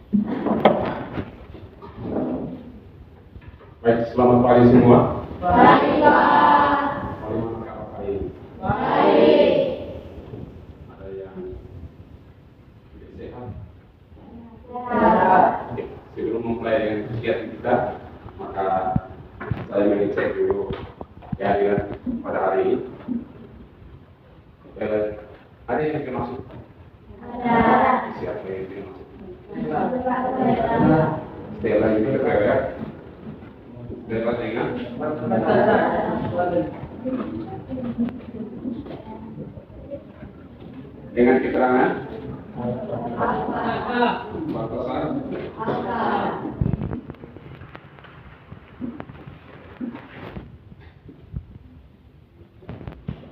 Baik, selamat pagi semua. Baik, Pak. Bagaimana kabar hari ini? Baik. Ada yang tidak sehat? Sehat. Oke, sebelum memulai dengan kegiatan kita, maka saya mengecek dulu kehadiran pada hari ini. Ada yang tidak masuk? Ada. Siapa yang tidak masuk? Ada. Stella ini terlewat. Stella dengan keterangan batasan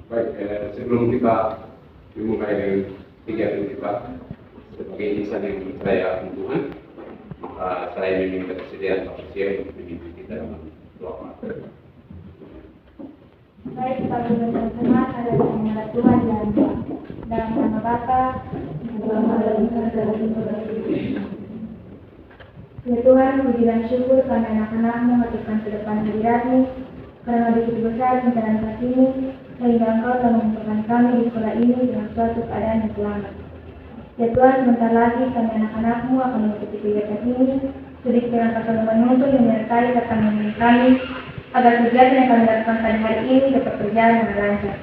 baik. Sebelum kita dimulai dengan kegiatan kita sebagai insan yang percaya Tuhan, maka saya meminta kesediaan Pak Presiden untuk memimpin kita dalam doa. Baik, Bapak Ibu teman-teman, ada yang Tuhan dan dalam nama Bapa, ya Tuhan, puji dan syukur karena anak-anak-Mu menghadapkan ke depan hadirat-Mu, karena begitu besar pencerahan kasih-Mu, sehingga Engkau telah mengumpulkan kami di sekolah ini dengan suatu keadaan yang selamat. Ya Tuhan, sebentar lagi kami anak-anak-Mu akan mengikuti kegiatan ini, sedikit dengan kata menuntun yang menyertai serta membimbing kami, agar kegiatan yang kami lakukan pada hari ini dapat berjalan dengan lancar.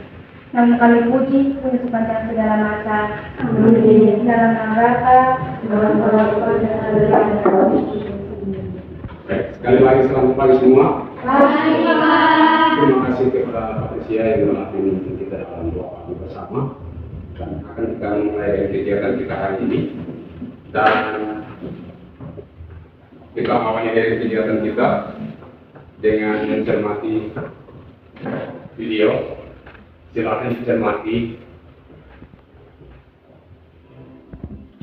Namun kami puji untuk sepanjang segala masa. Amin. Dalam nama Bapa, dalam nama Putra dan dalam nama Roh Kudus. Baik, sekali lagi selamat pagi semua. Baik, Pak. Terima kasih kepada Pak Presiden yang telah memimpin kita dalam doa kami bersama. Dan akan kita mulai kegiatan kita hari ini. Dan kita awali dari kegiatan kita dengan mencermati video. Silakan dicermati.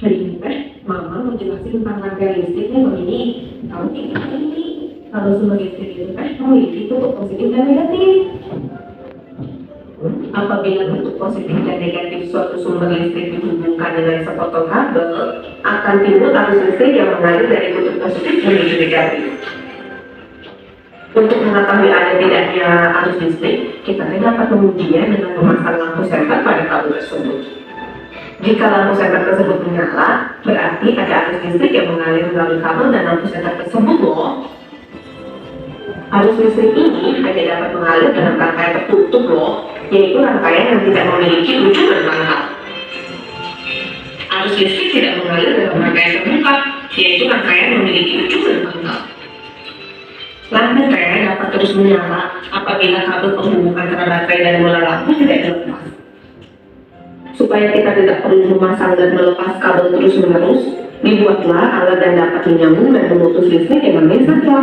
Hari ini Mama mau jelasin tentang rangkaian listrik yang begini. Kalau ini, kalau sumber listrik itu memiliki bentuk positif dan negatif. Apabila bentuk positif dan negatif suatu sumber listrik dihubungkan dengan sepotong kabel, akan timbul arus listrik yang mengalir dari bentuk positif menuju negatif. Untuk mengetahui ada tidaknya arus listrik, kita dapat mengujinya dengan memasang lampu senter pada kabel tersebut. Jika lampu senter tersebut menyala, berarti ada arus listrik yang mengalir melalui kabel dan lampu senter tersebut loh. Arus listrik ini hanya dapat mengalir dalam rangkaian tertutup loh, yaitu rangkaian yang tidak memiliki ujung dan pangkal. Arus listrik tidak mengalir dalam rangkaian terbuka, yaitu rangkaian yang memiliki ujung dan pangkal. Lampu PLN dapat terus menyala apabila kabel penghubung antara baterai dan bola lampu tidak dilepas. Supaya kita tidak perlu memasang dan melepas kabel terus-menerus, dibuatlah alat yang dapat menyambung dan memutus listrik dengan saja.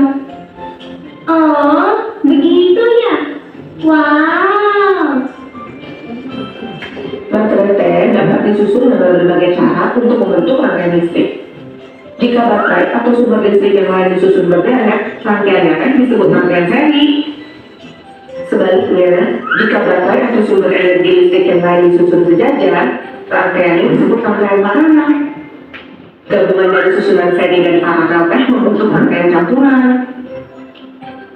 Oh, begitu ya? Wow. Baterai PLN dapat disusun dengan berbagai cara untuk membentuk rangkaian listrik. Jika baterai atau sumber listrik yang lain disusun berderet, rangkaiannya akan disebut rangkaian seri. Sebaliknya, jika baterai atau sumber energi listrik yang lain disusun sejajar, rangkaian ini disebut rangkaian paralel. Gabungan dari susunan seri dan paralel membentuk rangkaian campuran.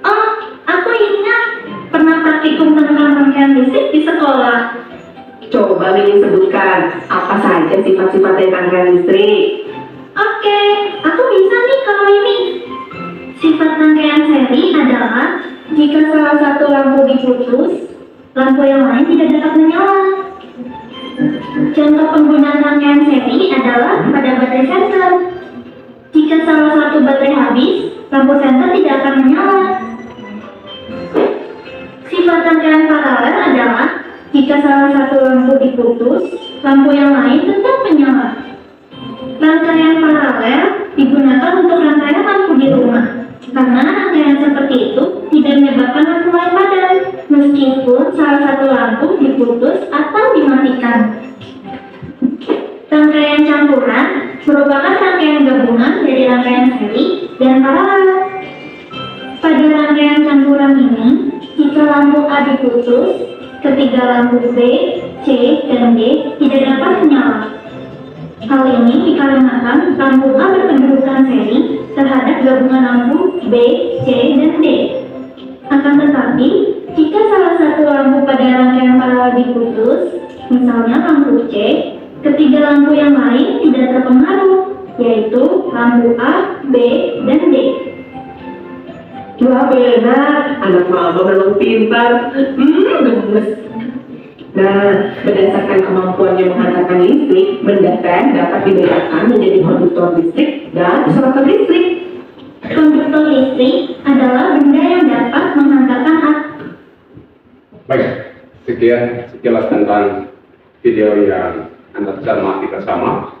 Oh, aku ingat pernah praktikum tentang rangkaian listrik di sekolah. Coba Mimi sebutkan apa saja sifat-sifat dari rangkaian listrik. Oke, aku bisa nih kalau ini. Sifat rangkaian seri adalah jika salah satu lampu diputus, lampu yang lain tidak dapat menyala. Contoh penggunaan rangkaian seri adalah pada baterai senter. Jika salah satu baterai habis, lampu senter tidak akan menyala. Sifat rangkaian paralel adalah jika salah satu lampu diputus, lampu yang lain tetap menyala. Rangkaian paralel digunakan untuk rangkaian lampu di rumah, karena rangkaian seperti itu tidak menyebabkan lampu lain padam, meskipun salah satu lampu diputus atau dimatikan. Rangkaian campuran merupakan rangkaian gabungan dari rangkaian seri dan paralel. Pada rangkaian campuran ini, jika lampu A diputus, ketiga lampu B, C, dan D tidak dapat menyala. Hal ini dikarenakan lampu A berkedudukan dengan lampu B, C, dan D. Akan tetapi, jika salah satu lampu pada rangkaian paralel diputus, misalnya lampu C, ketiga lampu yang lain tidak terpengaruh, yaitu lampu A, B, dan D. Wah benar, anak mama memang pintar. Gemes. Nah, berdasarkan kemampuannya menghantarkan listrik, benda T dapat dibedakan menjadi konduktor listrik dan isolator listrik. Konduktor listrik adalah benda yang dapat menghantarkan arus. Baik, sekilas tentang video yang Anda cermati bersama.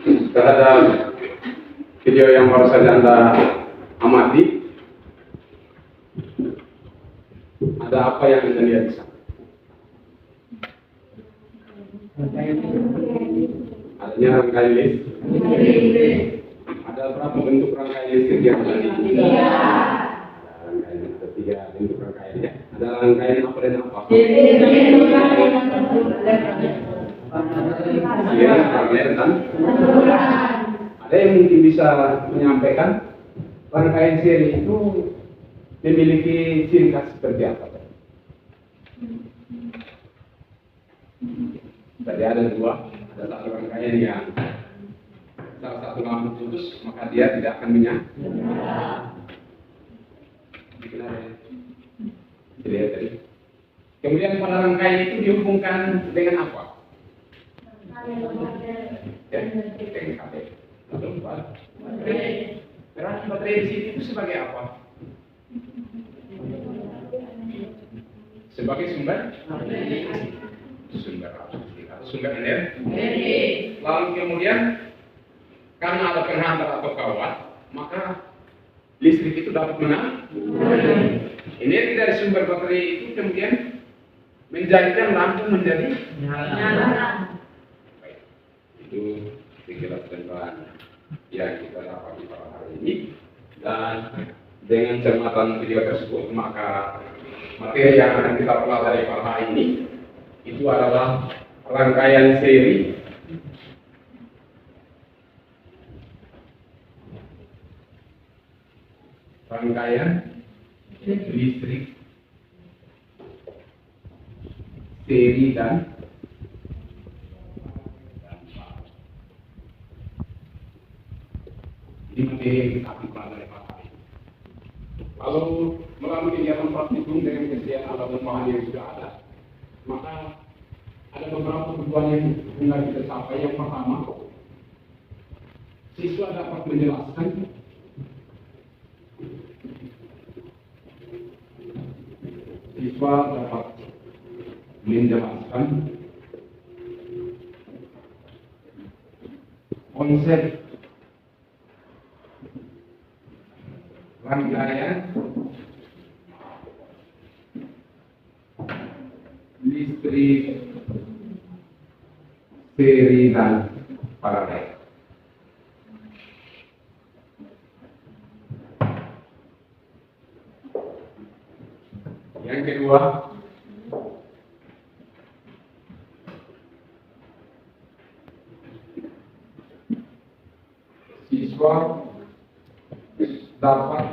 Terhadap video yang baru saja Anda amati, ada apa yang Anda lihat di sana? Adanya rangkaian listrik. Ada berapa bentuk rangkaian listrik yang ada di sini? Rangkaian ketiga bentuk rangkaiannya. Ada rangkaian apa dan apa? Iya, rangkaian dan ada yang mungkin bisa menyampaikan rangkaian seri itu memiliki ciri khas seperti apa? Tadi ada dua, ada satu rangkaian yang salah satu lampu putus, maka dia tidak akan menyala. Dilihat tadi. Kemudian pada rangkaian itu dihubungkan dengan apa? Ya, dengan kabel. Lalu berarti baterai di sini itu sebagai apa? Sebagai sumber sumber energi. Lalu kemudian karena ada penghantar atau kawat, maka listrik itu dapat menang. Energi dari sumber baterai itu kemudian menjadikan lampu menjadi nyala. Baik. Itu sekilas tentang yang kita dapat pada hari ini, dan dengan cermatan video tersebut maka materi yang akan kita pelajari pada hari ini itu adalah rangkaian seri listrik seri dan ini materi yang kita akan pelajari pada hari ini. Lalu melalui kegiatan praktikum dengan kesediaan alat dan bahan yang sudah ada, maka ada beberapa tujuan yang hendak kita capai. Yang pertama, siswa dapat menjelaskan konsep rangkaian listrik seri dan paralel. Yang kedua, siswa dapat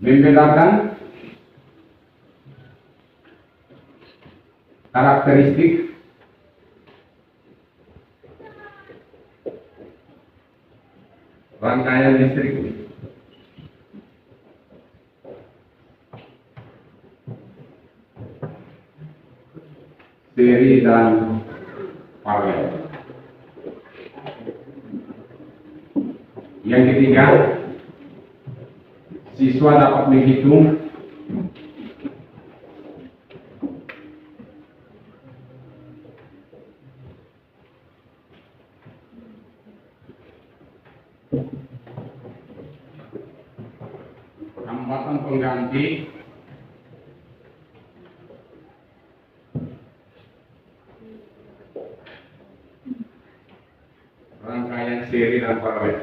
membedakan karakteristik rangkaian listrik seri dan paralel. Yang ketiga, siswa dapat menghitung hambatan pengganti rangkaian seri dan paralel.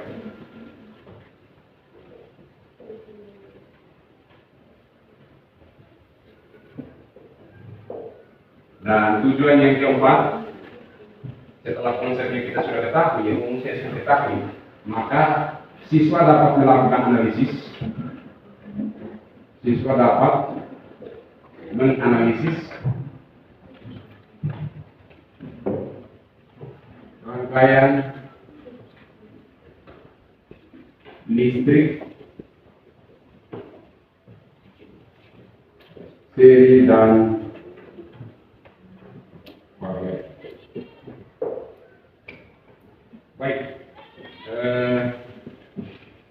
Dan tujuan yang keempat, setelah konsepnya kita sudah ketahui, ilmu saya sudah ketahui, maka siswa dapat melakukan analisis, siswa dapat menganalisis rangkaian listrik, seri dan paralel. Baik,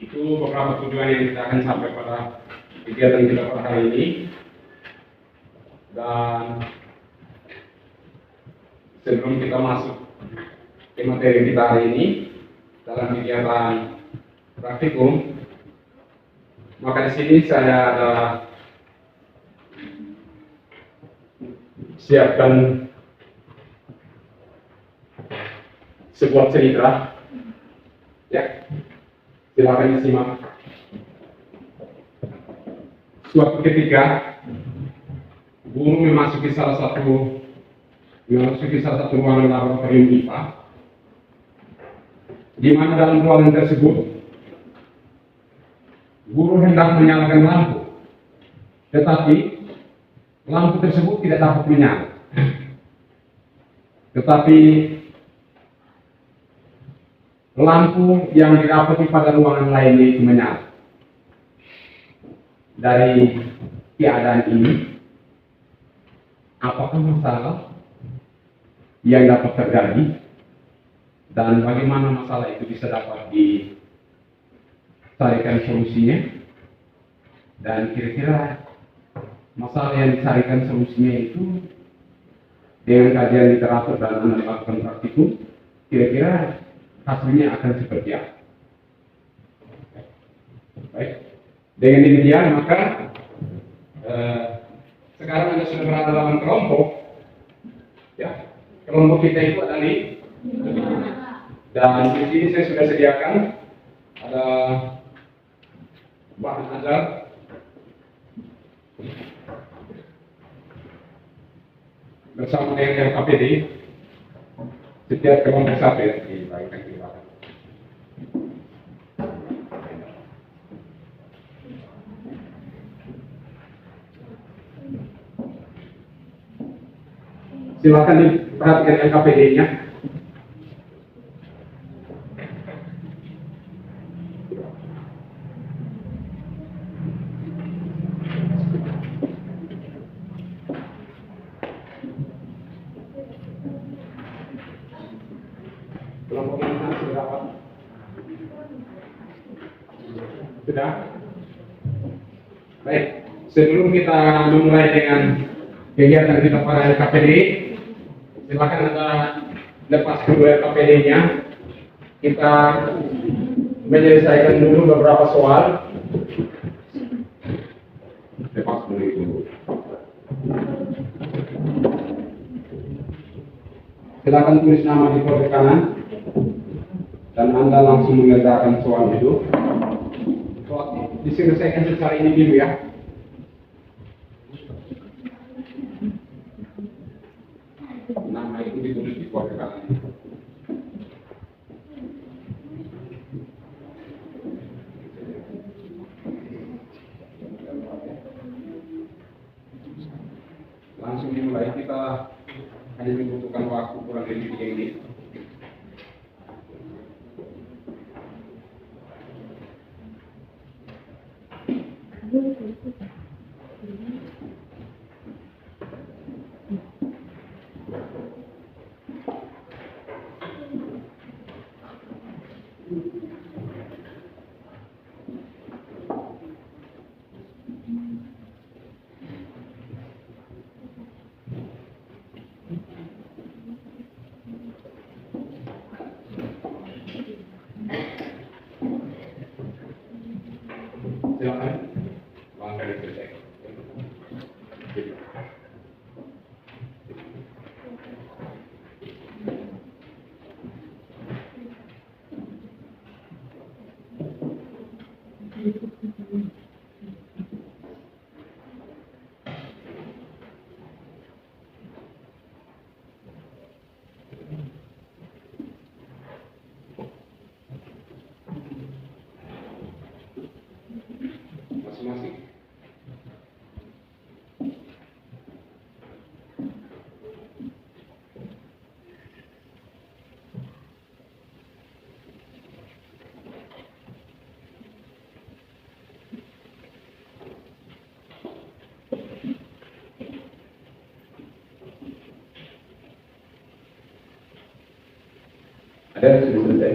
itu beberapa tujuan yang kita akan sampai pada kegiatan kita pada hari ini. Dan sebelum kita masuk ke materi kita hari ini dalam kegiatan praktikum, maka di sini saya ada siapkan sebuah cerita, ya, silakan disimak. Suatu ketika guru memasuki salah satu ruangan laboratorium IPA, di mana dalam ruangan tersebut guru hendak menyalakan lampu, tetapi lampu tersebut tidak dapat menyala. Tetapi lampu yang didapati pada ruangan lainnya itu menyala. Dari keadaan ini, apakah masalah yang dapat terjadi dan bagaimana masalah itu bisa dapat dicarikan solusinya, dan kira-kira masalah yang dicarikan solusinya itu dengan kajian literatur dan melakukan praktikum, kira-kira hasilnya akan seperti apa? Baik, dengan demikian maka sekarang Anda sudah berada dalam kelompok, ya. Kelompok kita itu ada di, dan di sini saya sudah sediakan ada bahan ajar bersama dengan LKPD. Setiap kelompok satu yang dibagikan di belakang. Silakan diperhatikan LKPD-nya. Kelompok ini sudah dapat? Sudah? Baik, sebelum kita memulai dengan kegiatan kita pada LKPD, silakan Anda lepas dulu LKPD-nya. Kita menyelesaikan dulu beberapa soal. Lepas dulu itu. Silakan tulis nama di pojok kanan dan Anda langsung mengerjakan soal itu. Diselesaikan secara individu, ya. Nama itu ditulis di pojok kanan. Langsung dimulai, kita hanya membutuhkan waktu kurang lebih 3 menit. Silakan, langkah diselesaikan. Ada yang sudah selesai?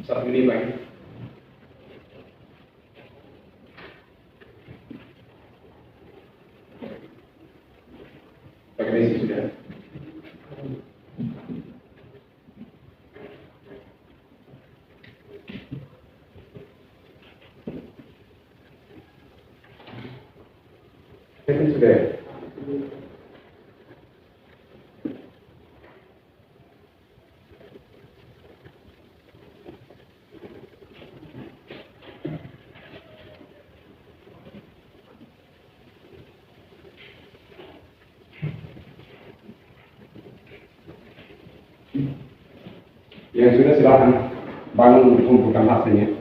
Satu ini baik. Pakai isi sudah. Itu sudah. Yang sudah silakan bangun untuk kumpulkan hasilnya.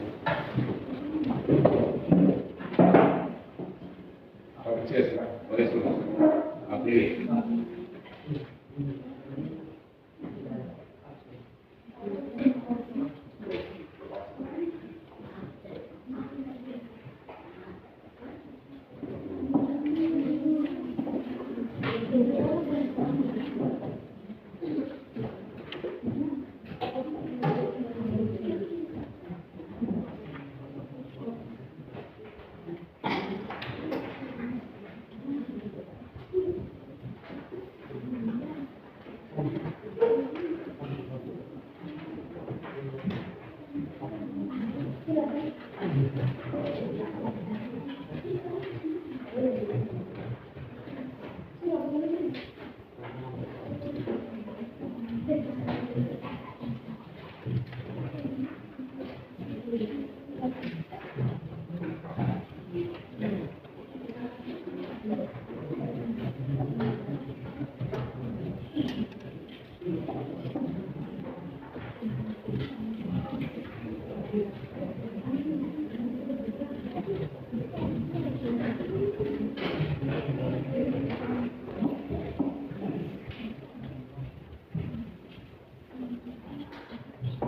Apa kecil silakan, boleh semua. Pilih.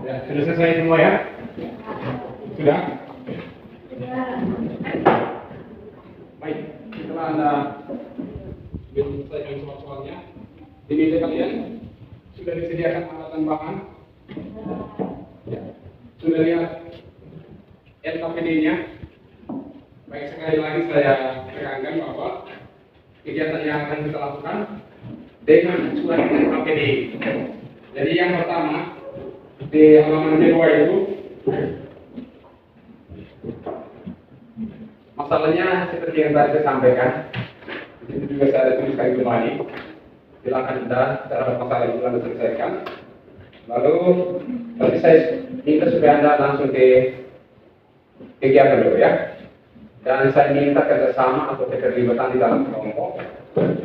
Ya, sudah selesai semua ya? Sudah? Baik, setelah Anda menyelesaikan soal-soalnya, di meja kalian sudah disediakan alat dan bahan? Ya. Sudah lihat LKPD-nya? Baik, sekali lagi saya tekankan bahwa kegiatan yang akan kita lakukan dengan surat LKPD. Jadi yang pertama, di halaman kedua itu masalahnya seperti yang tadi saya sampaikan. Di situ juga saya tuliskan kembali. Silakan Anda terhadap masalah itu Anda selesaikan. Lalu tapi saya minta supaya Anda langsung ke kegiatan dulu ya. Dan saya minta kerjasama atau keterlibatan di dalam kelompok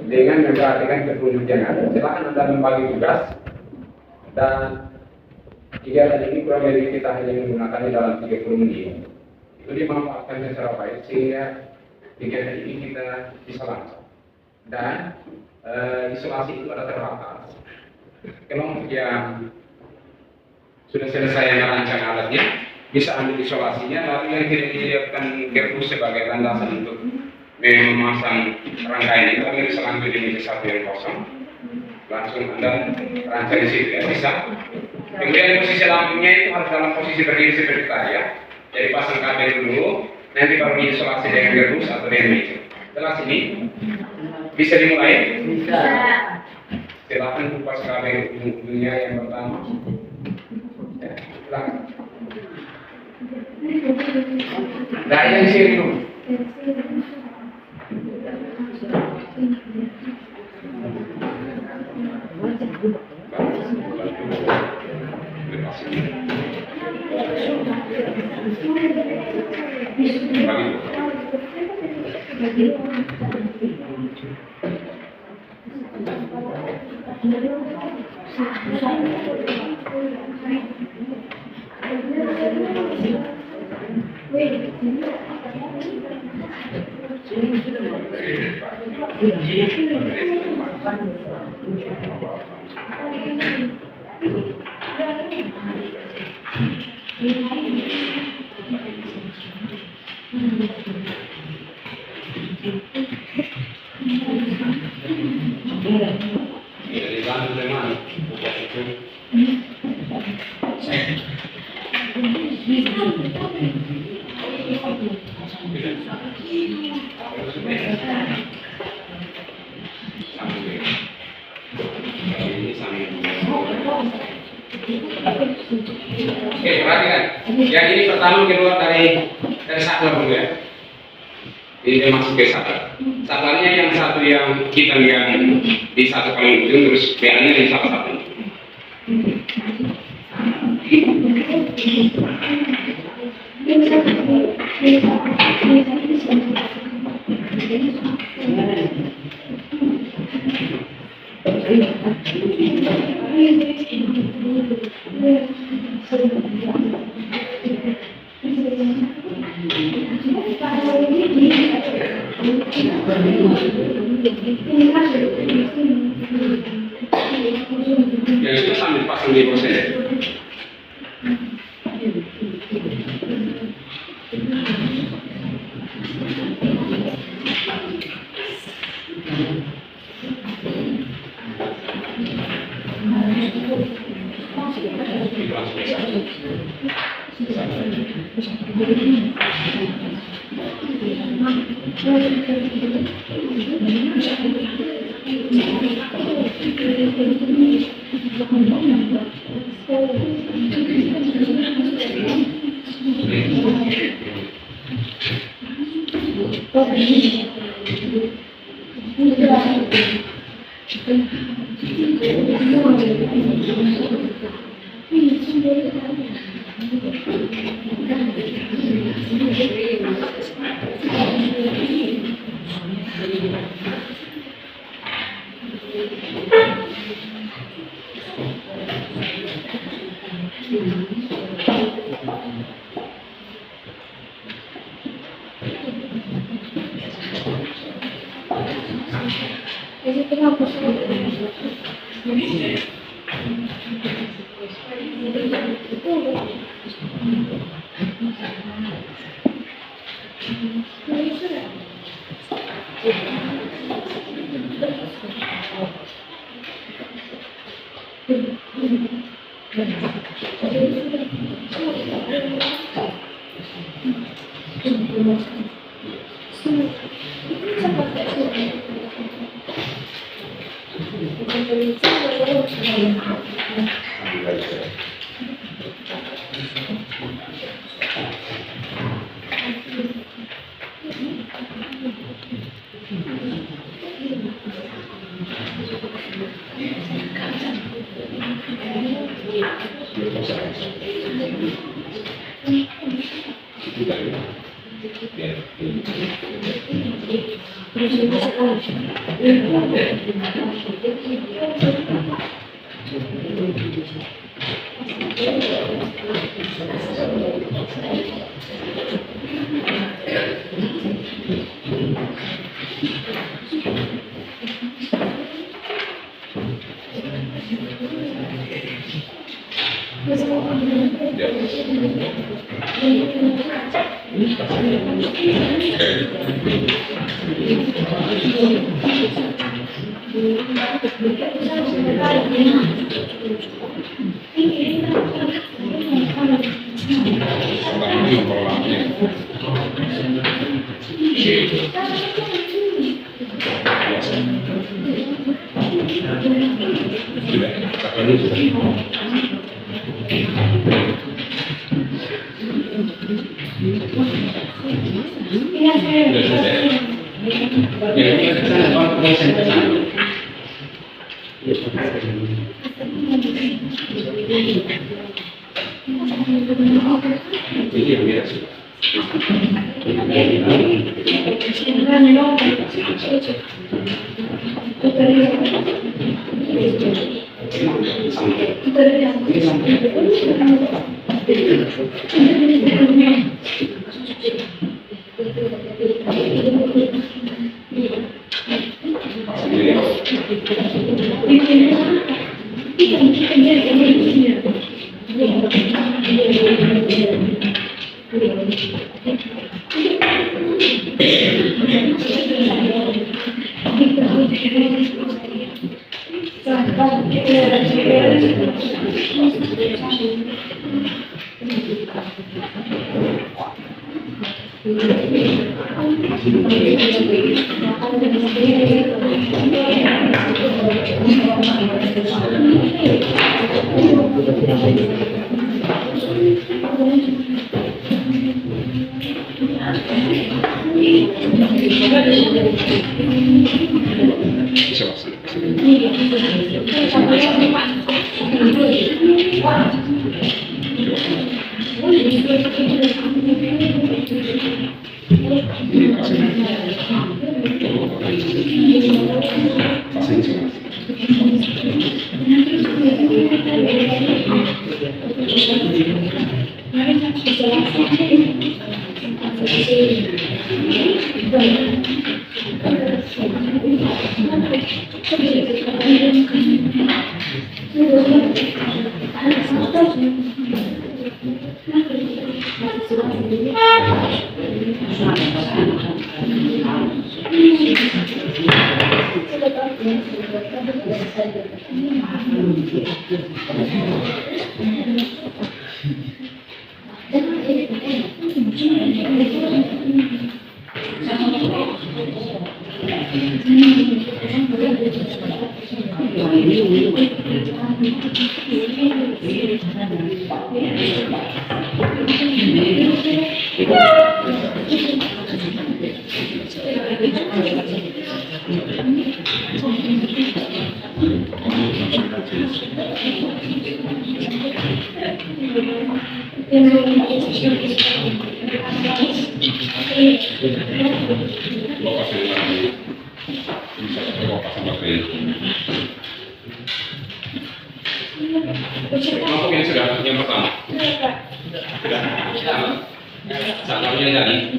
dengan memperhatikan petunjuk yang ada. Silakan Anda membagi tugas dan kegiatan ini kurang lebih kita hanya menggunakan di dalam 30 menit. Itu dimanfaatkan secara baik sehingga kegiatan ini kita bisa langsung. Dan isolasi itu ada terbatas. Kelompok yang sudah selesai merancang alatnya bisa ambil isolasinya, lalu yang tidak disiapkan gerbus sebagai landasan untuk memasang rangkaian itu kami bisa langsung di meja satu yang kosong. Langsung Anda rancang di situ ya, bisa. Kemudian posisi lampunya itu harus dalam posisi berdiri seperti tadi ya. Jadi pasang kabel dulu, nanti baru diisolasi dengan gerbus atau dengan meja. Setelah sini bisa dimulai? Bisa. Silakan kupas kabel ujungnya yang pertama. Ya, silakan. Nah, yang sini dulu. Bagi. Dari Bandung dari mana? Oke, perhatikan. Yang ini pertama keluar dari saklar dulu ya. Ini dia masuk ke saklar. Saklarnya yang satu yang kita lihat di satu paling ujung, terus BA-nya di salah satu. Yang itu sambil pasang di proses. Ini yang biasa. Kelompok yang sudah yang pertama. Sudah. Sangkapnya dari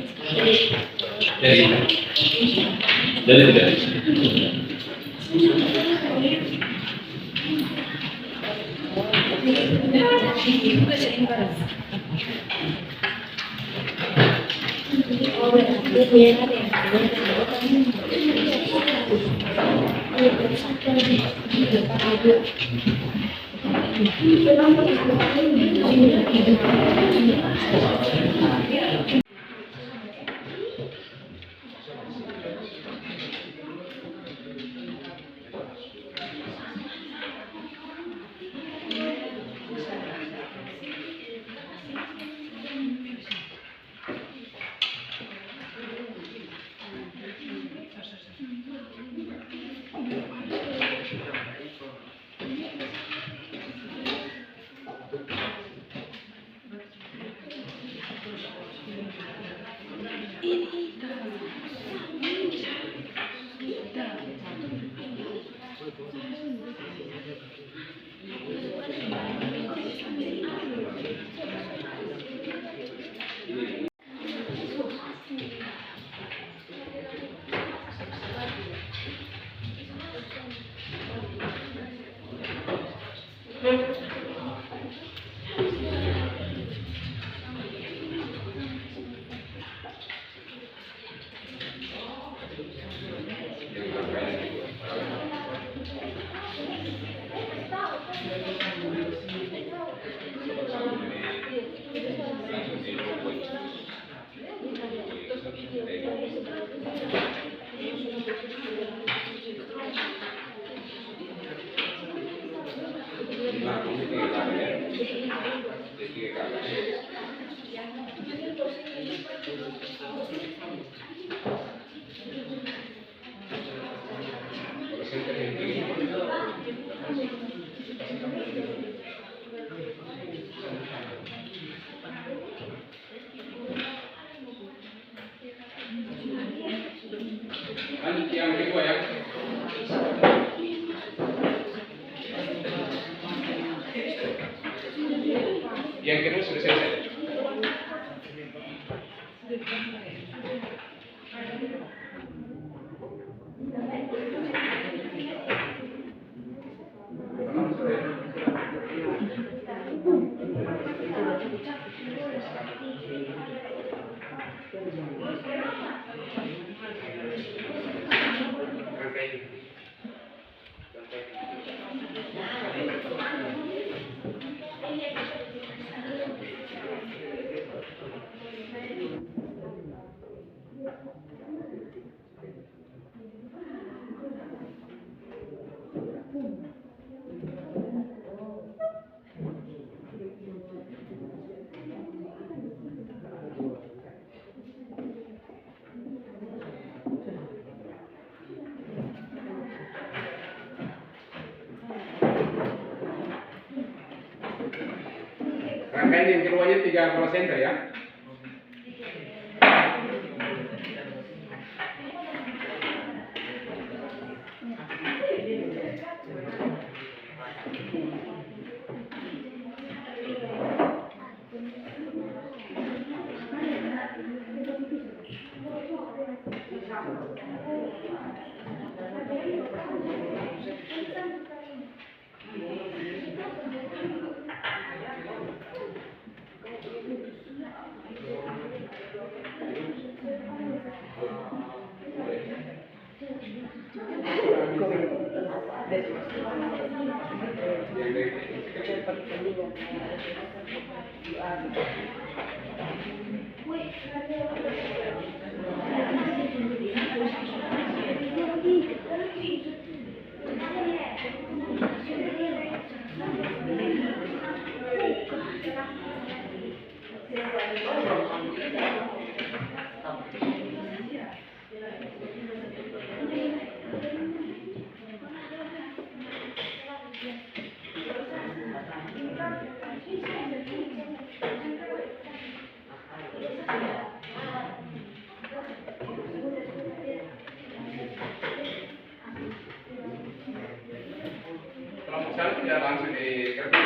tidak. Yang kedua sudah selesai. Rangkaian yang keduanya 3 placenta ya. Kalau misalnya tidak langsung dikerjakan.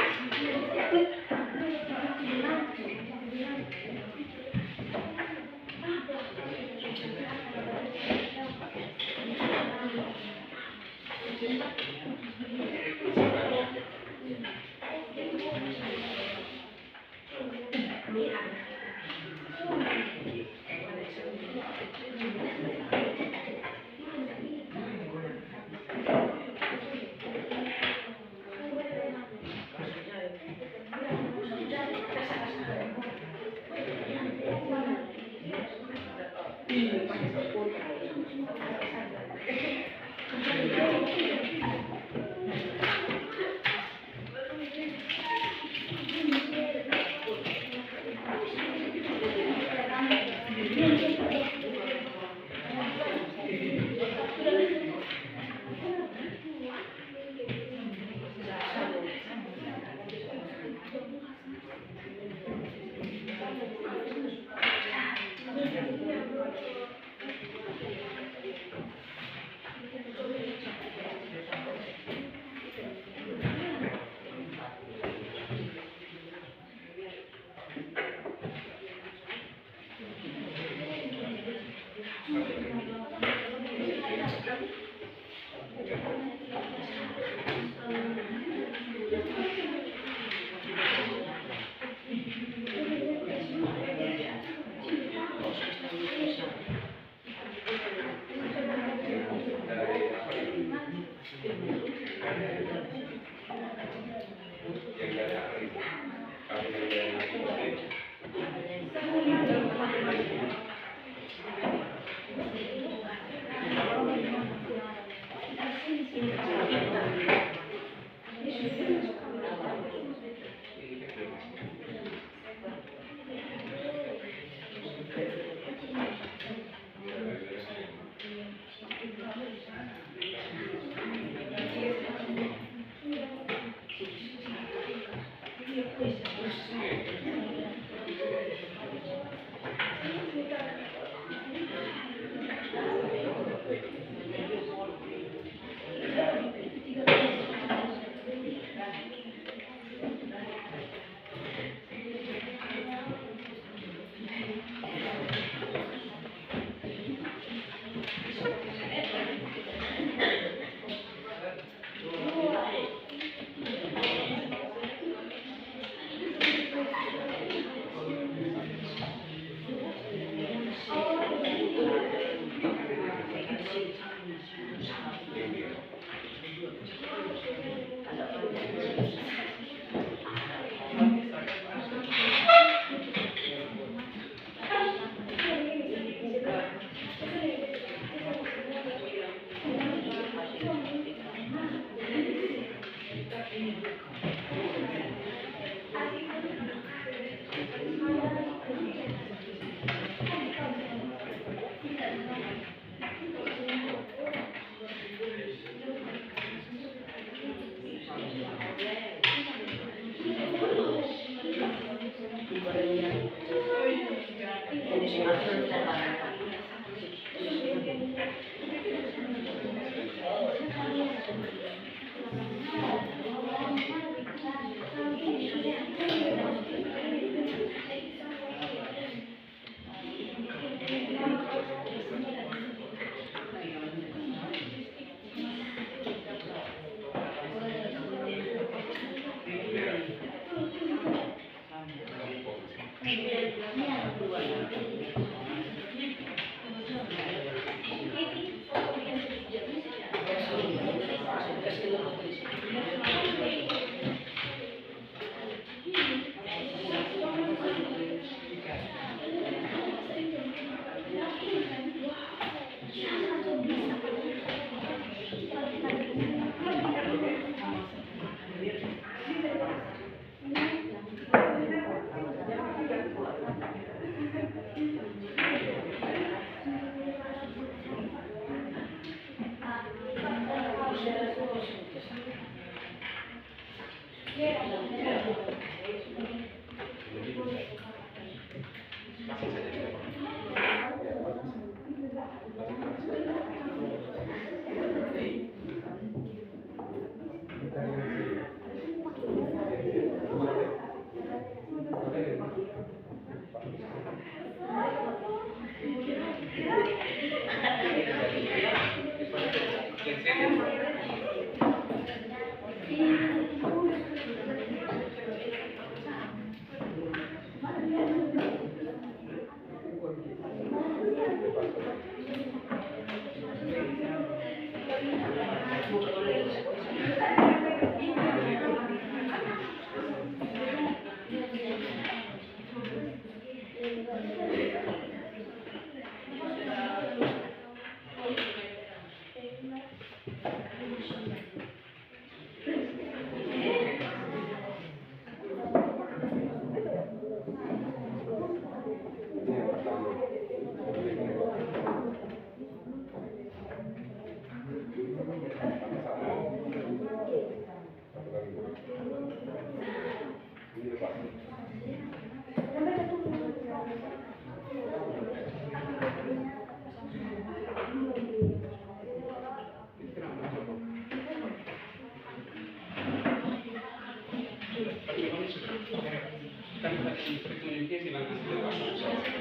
Kan petunjuknya silakan lepas satu.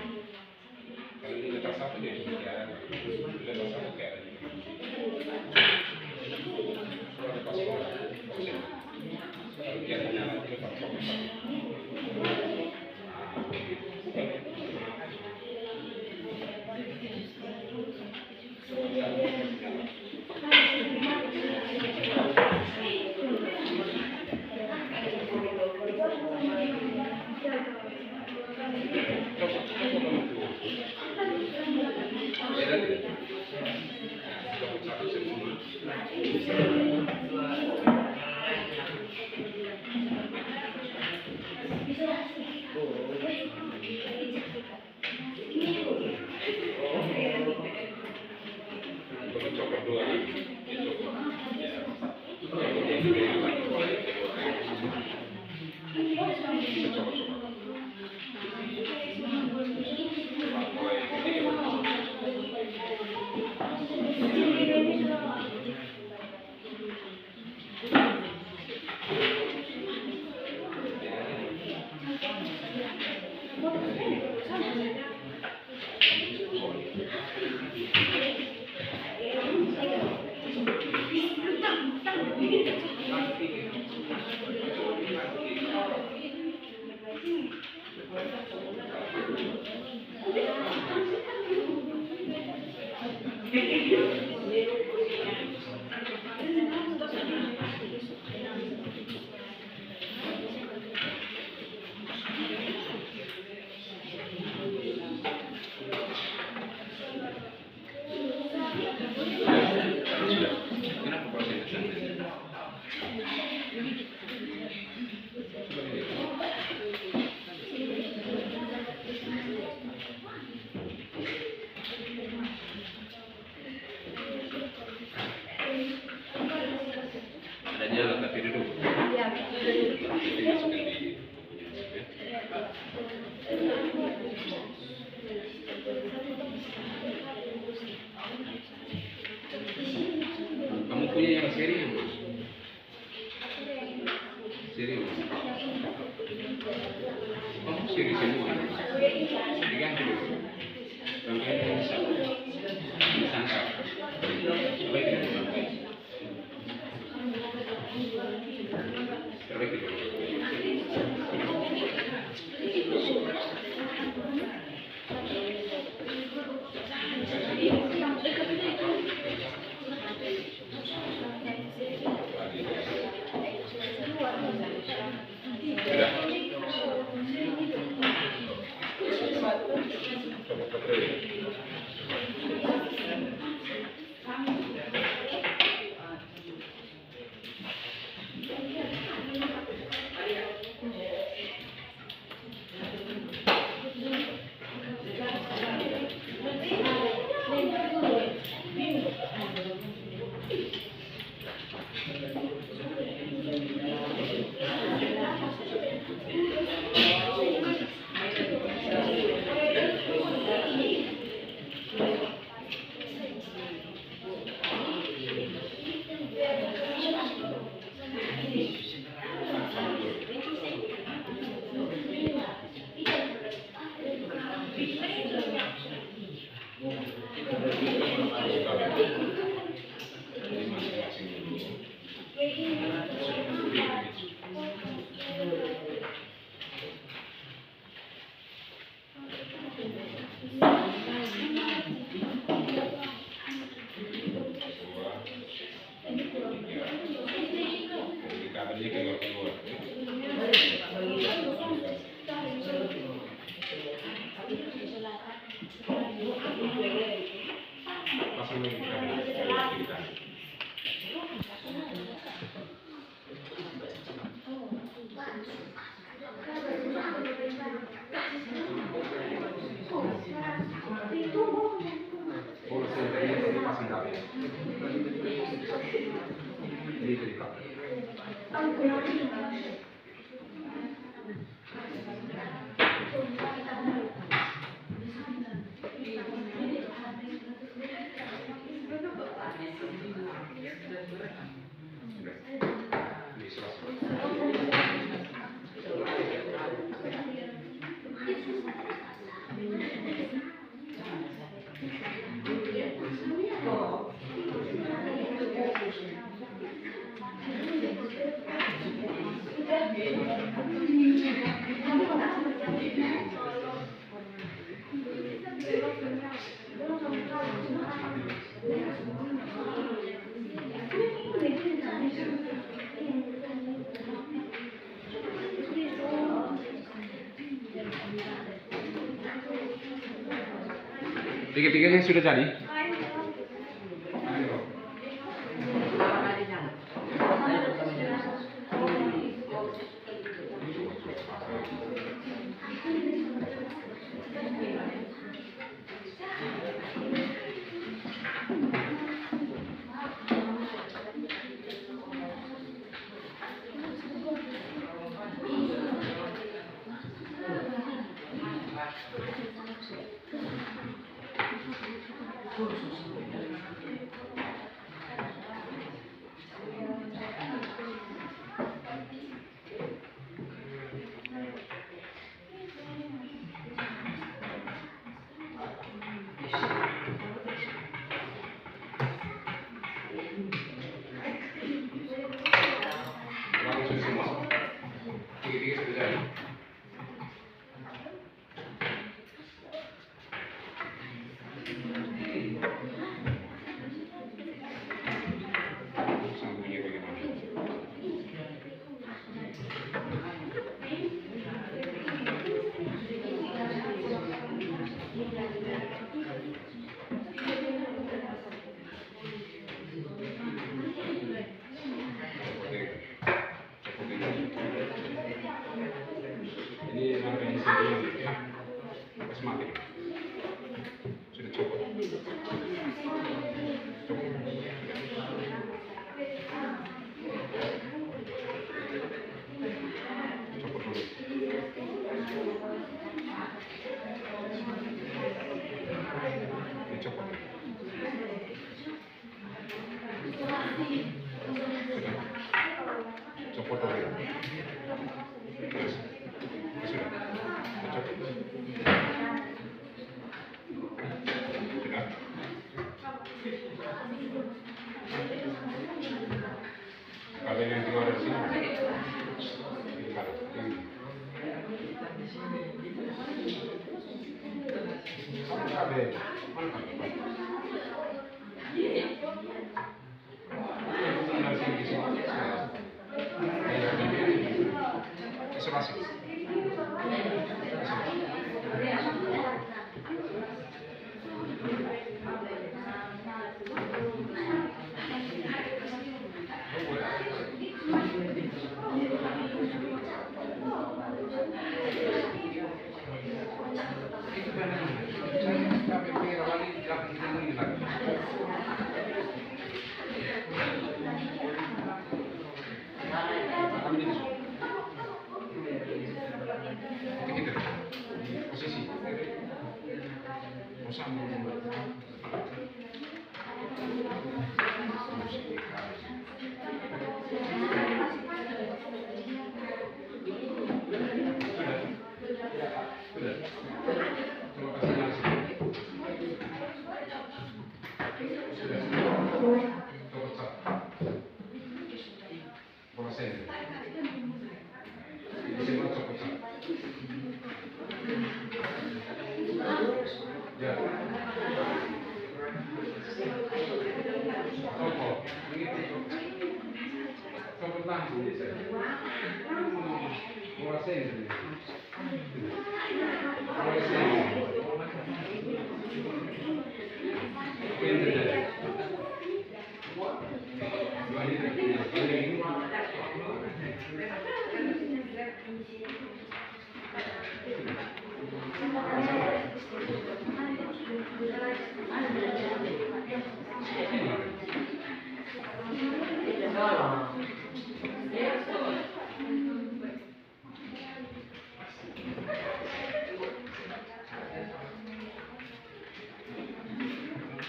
Kalau ini lepas satu dia bicara, lepas satu kayak ini. Lepas satu, kalau dia nyala lepas satu. Serius. Kamu serius semua. Diganti dulu. Rangkaian bisa. Disangka. Baik ya. Baik ya. Tiga-tiganya sudah jadi? Bene, mana kamu? Isolasi. Posisi. Ya.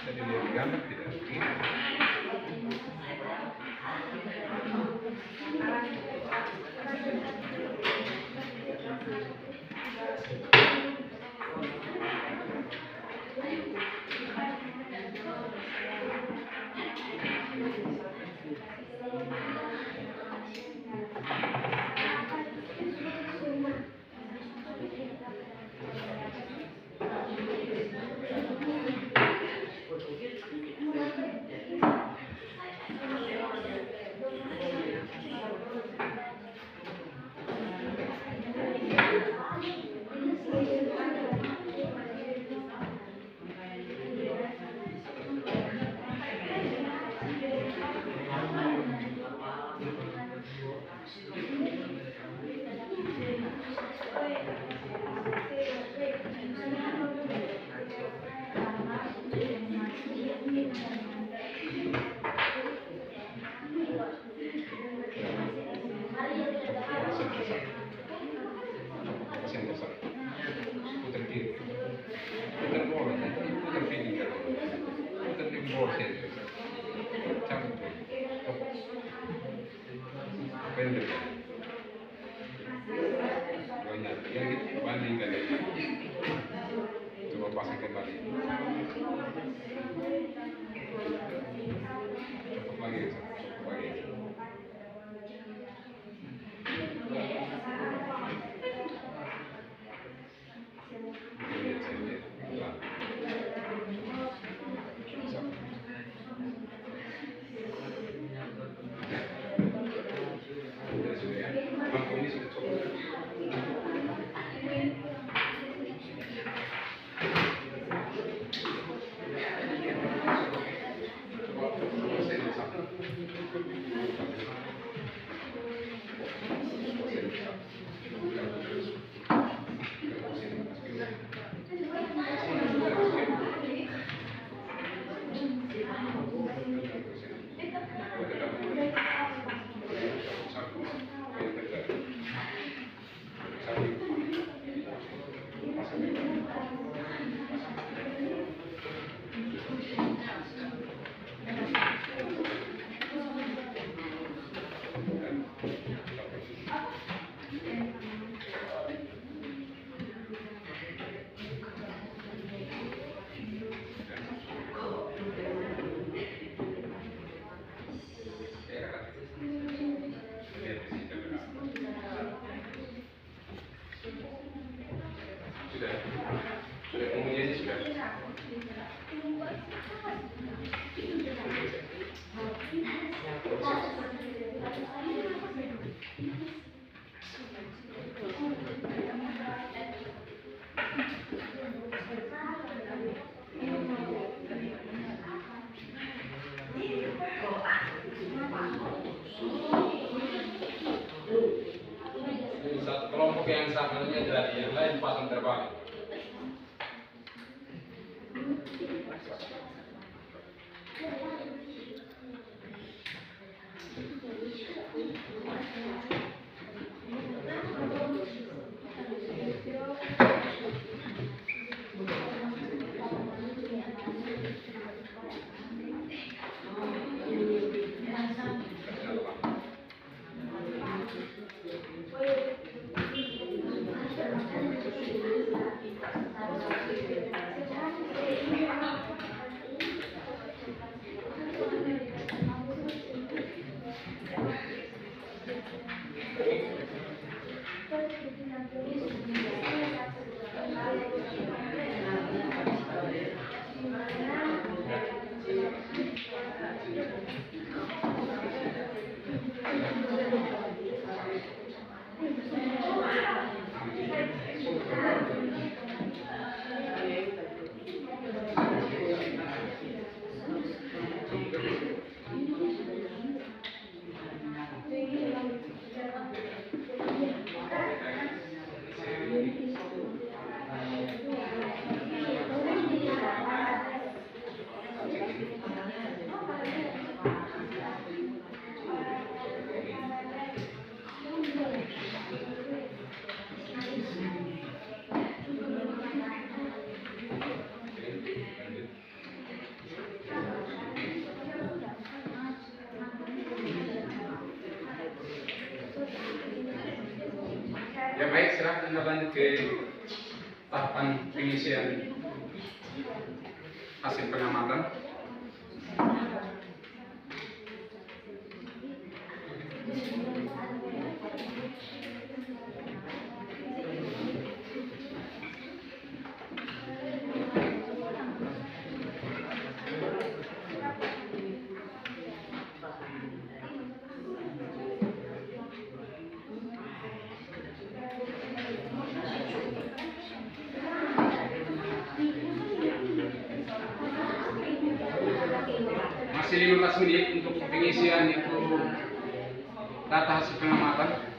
Tadi lihat gambar tidak? Putar kiri, putar bola, putar pinggir, putar di bola sini, cabut, pendek, banyak, yang dibandingkan itu, coba pasang kembali, cukup lagi, cukup lagi. kelompok yang satunya jadi yang lain pasang terbalik. Ya baik, silakan lanjut ke tahapan pengisian hasil pengamatan. Masih 15 menit untuk pengisian itu data hasil pengamatan.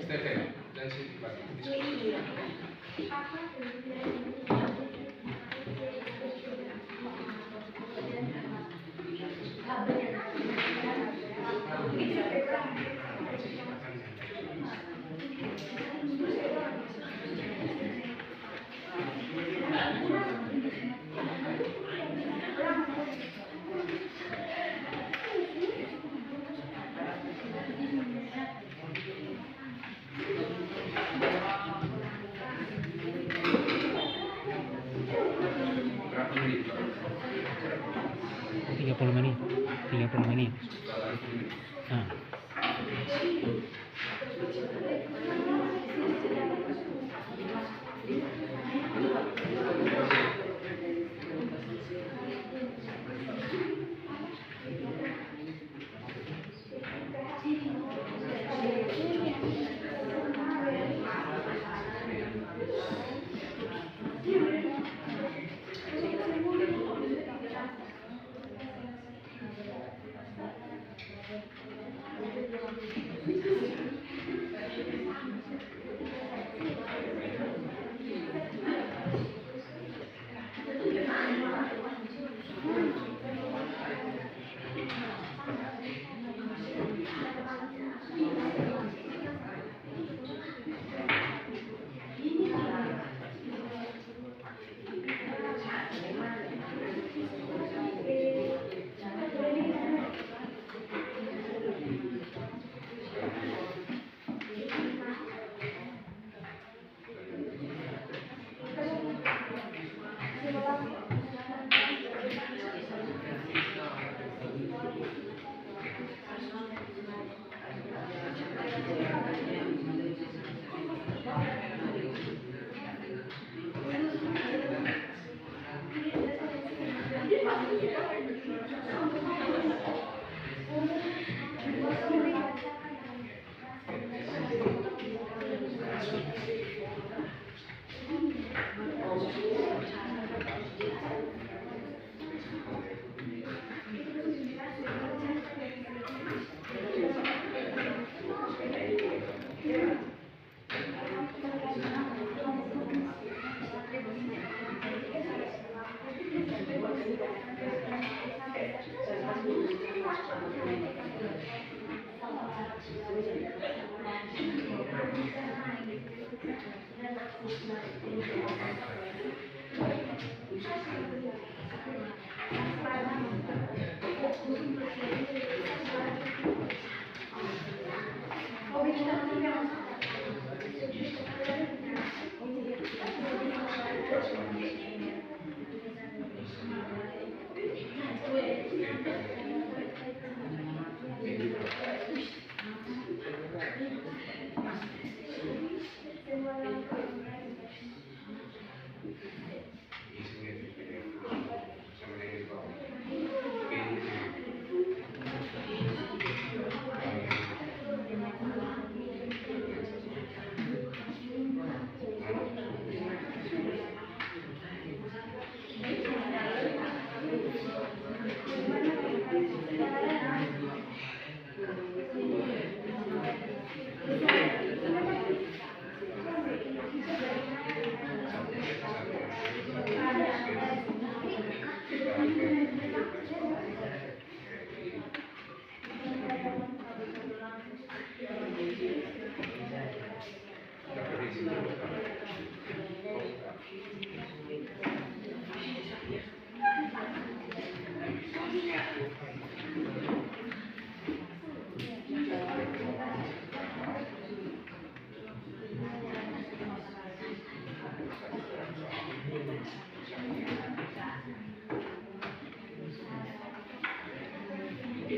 Stephen, dan si berapa menit? 30 menit. 30 menit. Nah. Ya,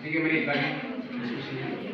3 menit lagi diskusinya.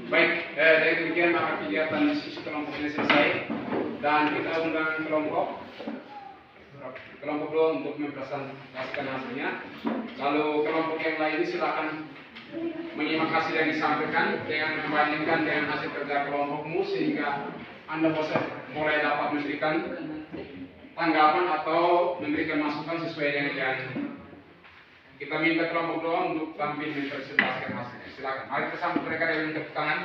Baik, dari demikian maka kegiatan sisi kelompok ini selesai dan kita undang kelompok 2 untuk mempresentasikan hasilnya. Lalu kelompok yang lain silakan menyimak hasil yang disampaikan dengan membandingkan dengan hasil kerja kelompokmu sehingga Anda mulai dapat memberikan tanggapan atau memberikan masukan sesuai dengan yang kita minta kelompok 2 untuk tampil mempresentasikan hasilnya. Silakan. Mari kita sambut mereka dengan tepuk tangan.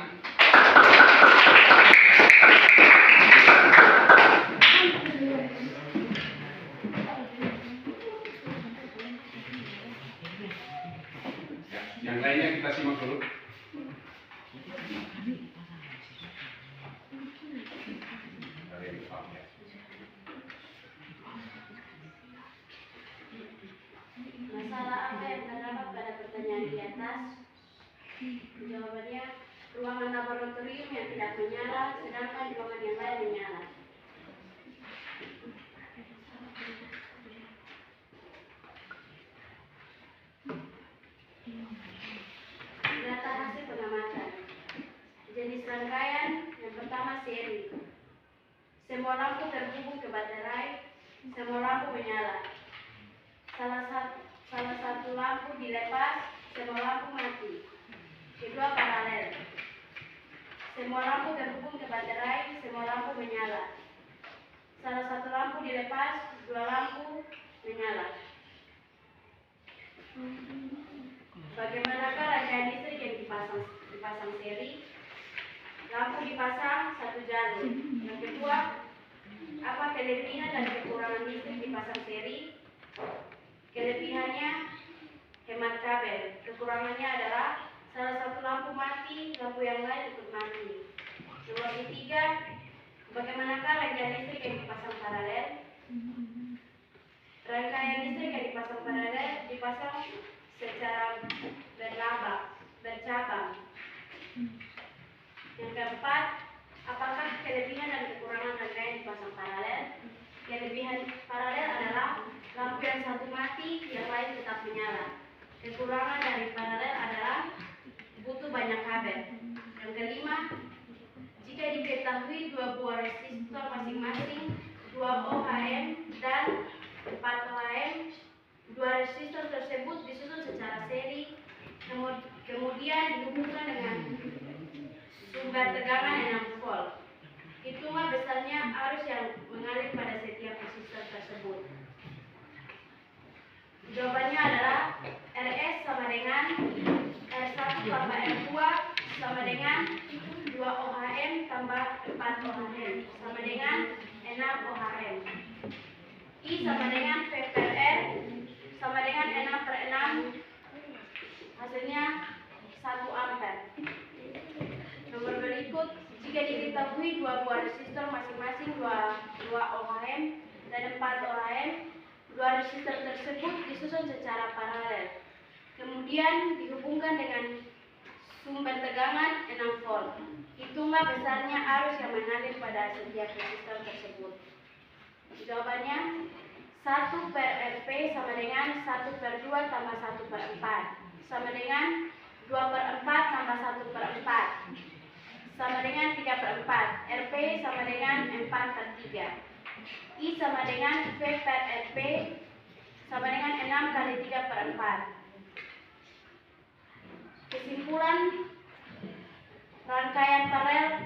Yang lainnya kita simak dulu. Masalah apa yang terdapat pada pertanyaan di atas? Jawabannya, ruangan laboratorium yang tidak menyala, sedangkan ruangan yang lain menyala. Data hasil pengamatan. Jenis rangkaian yang pertama seri. Semua lampu terhubung ke baterai, semua lampu menyala. Salah satu lampu dilepas, semua lampu mati. Kedua paralel. Semua lampu terhubung ke baterai, semua lampu menyala. Salah satu lampu dilepas, dua lampu menyala. Bagaimanakah rangkaian listrik yang dipasang seri? Lampu dipasang satu jalur. Yang kedua, apa kelebihan dan kekurangan listrik dipasang seri? Kelebihannya hemat kabel. Kekurangannya adalah salah satu lampu mati, lampu yang lain ikut mati. Nomor ketiga, bagaimanakah rangkaian listrik yang dipasang paralel? Rangkaian listrik yang dipasang paralel dipasang secara bercabang. Yang keempat, apakah kelebihan dan kekurangan rangkaian dipasang paralel? Kelebihan paralel adalah lampu yang satu mati, yang lain tetap menyala. Kekurangan dari paralel adalah butuh banyak kabel. Yang kelima, jika diketahui dua buah resistor masing-masing 2 ohm dan 4 ohm, dua resistor tersebut disusun secara seri, kemudian dihubungkan dengan sumber tegangan 6 volt. Hitunglah besarnya arus yang mengalir pada setiap resistor tersebut. Jawabannya adalah RS sama dengan R1 tambah R2 sama dengan 2 ohm tambah 4 ohm sama dengan 6 ohm. I sama dengan V per R sama dengan 6 per 6, hasilnya 1 ampere. Nomor berikut, jika diketahui dua buah resistor masing-masing 2 ohm dan 4 ohm, dua resistor tersebut disusun secara paralel, kemudian dihubungkan dengan sumber tegangan 6 volt. Hitunglah besarnya arus yang mengalir pada setiap resistor tersebut. Jawabannya 1 per Rp sama dengan 1 per 2 tambah 1 per 4 sama dengan 2 per 4 tambah 1 per 4 sama dengan 3 per 4. Rp sama dengan 4 per 3. I sama dengan V per Rp sama dengan 6 kali 3 per 4. Kesimpulan, rangkaian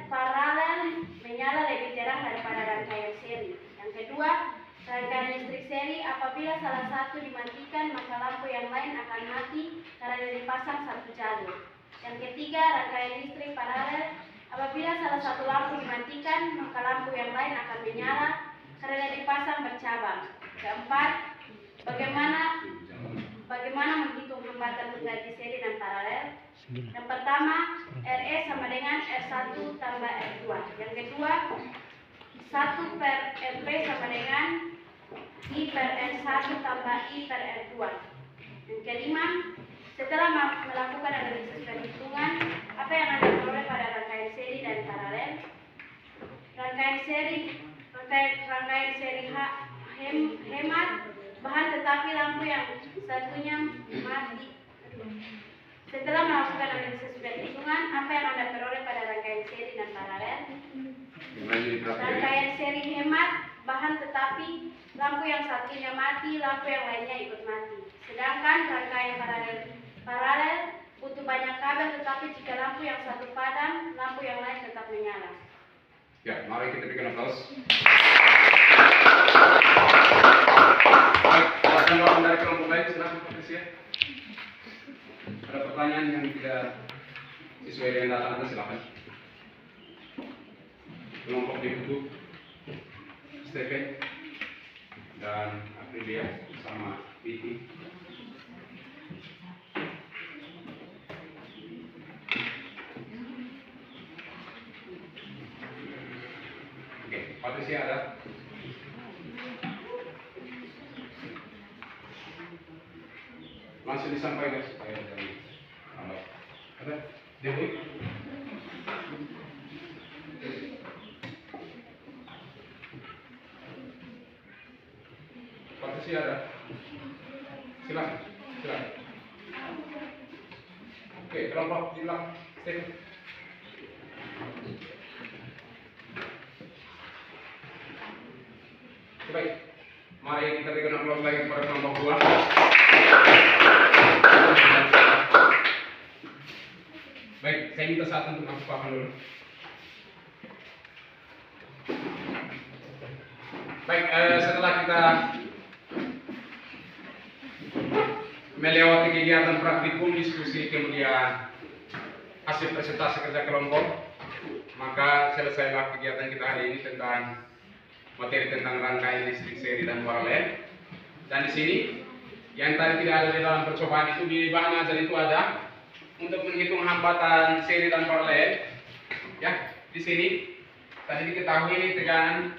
paralel menyala lebih terang daripada rangkaian seri. Yang kedua, rangkaian listrik seri apabila salah satu dimatikan maka lampu yang lain akan mati karena dipasang satu jalur. Yang ketiga, rangkaian listrik paralel apabila salah satu lampu dimatikan maka lampu yang lain akan menyala karena dipasang bercabang. Keempat, bagaimana menghitung hambatan pengganti seri dan paralel? Yang pertama, RS sama dengan R1 tambah R2. Yang kedua, 1 per RP sama dengan I per R1 tambah I per R2. Yang kelima, setelah melakukan analisis perhitungan, apa yang Anda peroleh pada rangkaian seri dan paralel? Rangkaian rangkaian seri hemat bahan tetapi lampu yang satunya mati. Setelah melakukan analisis perhitungan, apa yang Anda peroleh pada rangkaian seri dan paralel? Rangkaian seri hemat bahan tetapi lampu yang satunya mati, lampu yang lainnya ikut mati. Sedangkan rangkaian paralel butuh banyak kabel tetapi jika lampu yang satu padam, lampu yang lain tetap menyala. Ya, mari kita berikan aplaus. Baik, orang dari kelompok lain silakan Patricia. Ada pertanyaan yang tidak sesuai dengan data Anda, silakan. Kelompok ditutup, Stephen dan Aprilia sama Vicky. Oke, Patricia ada? Langsung disampaikan supaya dari ada Dewi. Patricia ada? Silakan. Oke, kelompok di belakang Stephen. Baik, mari kita berikan aplaus lagi kepada kelompok 2. Baik, saya minta saat untuk masuk papan dulu. Baik, setelah kita melewati kegiatan praktikum, diskusi, kemudian hasil presentasi kerja kelompok, maka selesailah kegiatan kita hari ini tentang materi tentang rangkaian listrik seri dan paralel. Dan di sini yang tadi tidak ada di dalam percobaan itu, di bahan ajar itu ada untuk menghitung hambatan seri dan paralel. Ya, di sini tadi diketahui tegangan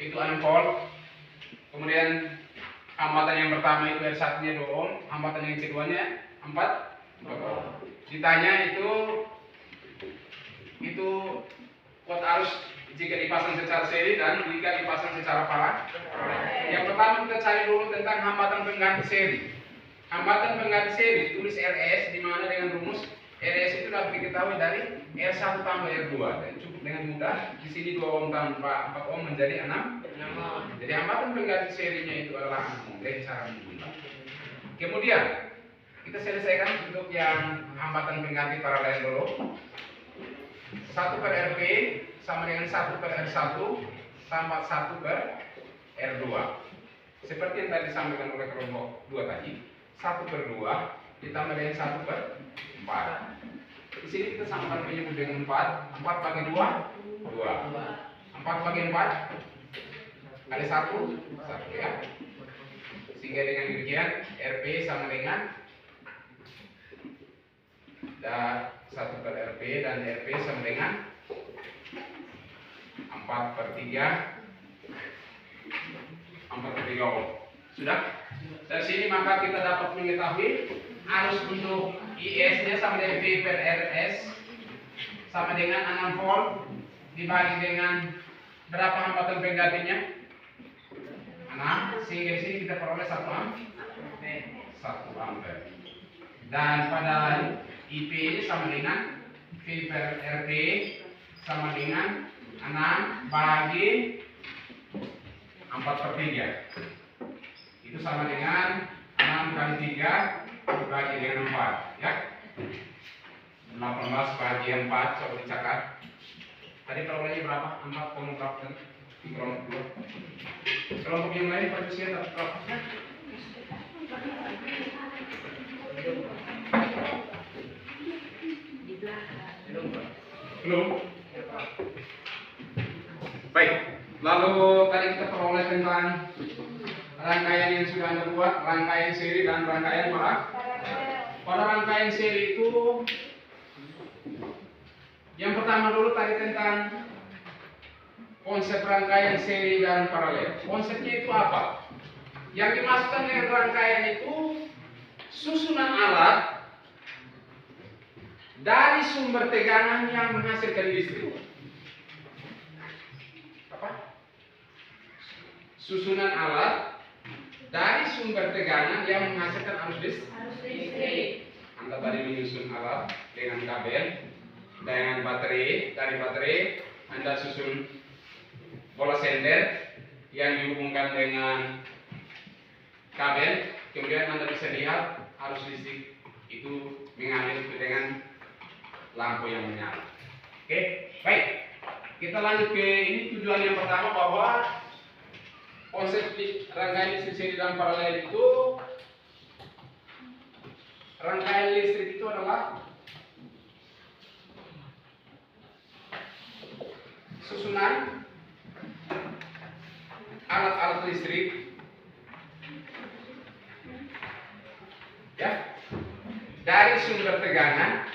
itu 6 volt. Kemudian hambatan yang pertama itu R1-nya 2 ohm, hambatan yang keduanya 4 ohm. Ditanya itu kuat arus jika dipasang secara seri dan jika dipasang secara paralel. Yang pertama kita cari dulu tentang hambatan pengganti seri. Hambatan pengganti seri tulis RS, di mana dengan rumus RS itu dapat diketahui dari R1 tambah R2. Dan cukup dengan mudah. Di sini 2 ohm tambah 4 ohm menjadi 6 ohm. Jadi hambatan pengganti serinya itu adalah 6 ohm. Dari cara mudah. Kemudian kita selesaikan untuk yang hambatan pengganti paralel dulu. 1 per RP sama dengan 1 per R1 tambah 1 per R2. Seperti yang tadi disampaikan oleh kelompok 2 tadi, 1 per 2 ditambah dengan 1 per 4. Di sini kita samakan menyebut dengan 4. 4 bagi 2, 2. 4 bagi 4 kali 1 ya. Sehingga dengan demikian RP sama dengan 1 per RP dan RP sama dengan 4 per 3 ohm. Sudah? Dari sini maka kita dapat mengetahui arus untuk IS-nya sama dengan V per RS sama dengan 6 volt dibagi dengan berapa hambatan penggantinya? 6, sehingga di sini kita peroleh 1 ampere. Dan pada IP sama dengan V per RP sama dengan 6 bagi 4 per 3. Itu sama dengan 6 kali 3 dibagi dengan 4 ya. 18 bagi 4, coba dicatat. Tadi perolehnya berapa? 4 berapa kan? Di kelompok 2. Kelompok yang lain pada usia berapa? Belum? Baik, lalu tadi kita peroleh tentang rangkaian yang sudah Anda buat, rangkaian seri dan rangkaian paralel. Pada rangkaian seri itu yang pertama dulu tadi tentang konsep rangkaian seri dan paralel. Konsepnya itu apa? Yang dimaksudkan dengan rangkaian itu susunan alat dari sumber tegangan yang menghasilkan listrik. Apa? susunan alat dari sumber tegangan yang menghasilkan arus listrik. Anda tadi menyusun alat dengan kabel, dengan baterai, dari baterai Anda susun bola senter yang dihubungkan dengan kabel, kemudian Anda bisa lihat arus listrik itu mengalir dengan lampu yang menyala. Oke, baik. Kita lanjut ke ini tujuan yang pertama, bahwa konsep rangkaian listrik seri dan paralel itu, rangkaian listrik itu adalah susunan alat-alat listrik ya dari sumber tegangan